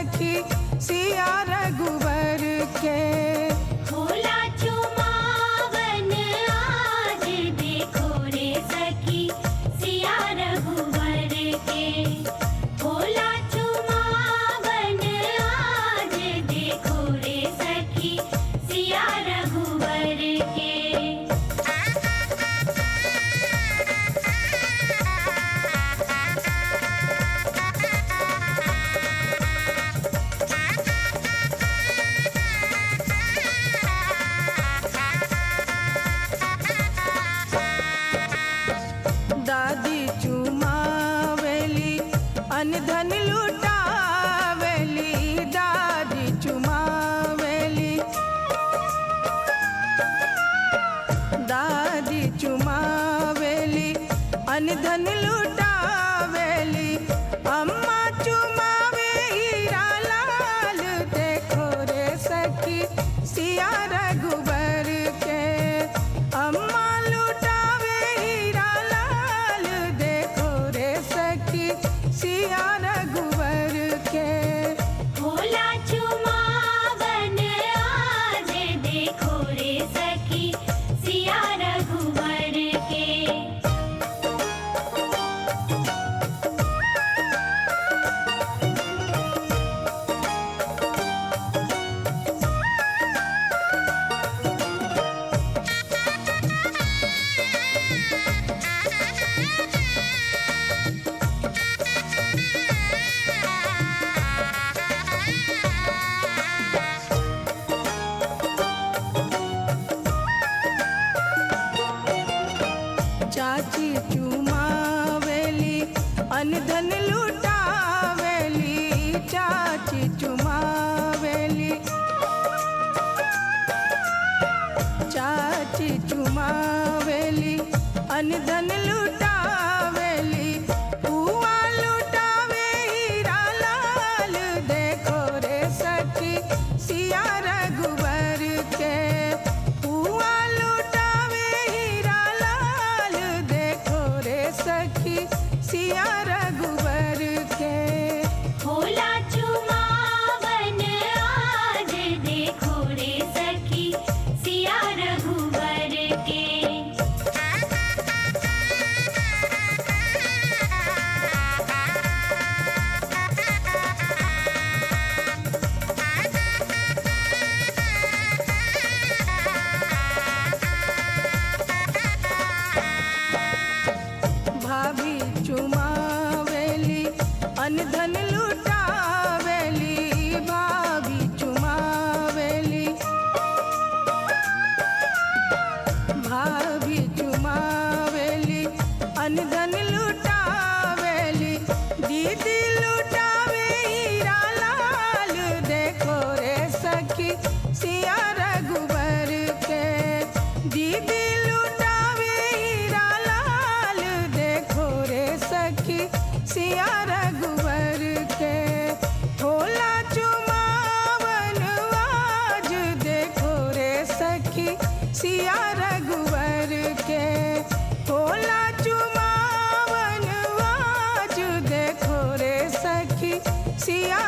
सखी सिया रघुवर के। भोला चुमावन आज देखो रे सखी सिया रघुवर के। भोला चुमावन आज देखो रे सखी सिया रघुवर के। दादी चुमावेली अनधन लुटावेली। दादी चुमावेली, दादी चुमावेली अनधन लुटावेली। अम्मा चुमावे हीरा लाल देखो रे सखी सिया रघुवर के। अम्मा लुटावे हीरा लाल देखो रे सखी सिया रघुवर के। भोला चुमावन आज देखो रे सखी सिया रघुवर के। चाची चुमावेली अनधन लुटावेली। चाची चुमावेली, चाची चुमावेली अनधन लुटावेली। बुआ लुटावे हीरा लाल देखो रे सखी सिया रघुवर के। बुआ लुटावे हीरा लाल देखो रे सखी सिया रघुवर के। भोला चुमावन आज देखो रे सखी सिया रघुवर के। भाभी चुमावेली अनधन लुटावेली। भाभी चुमावेली, भाभी चुमावेली अनधन लुटावेली। दीदी लुटावे हीरा लाल देखो रे सखी सिया रघुवर के। दीदी लुटावे हीरा लाल देखो रे सखी सिया रघुवर के। भोला चुमावन आज देखो रे सखी सिया रघुवर के। भोला चुमावन आज देखो रे सखी सिया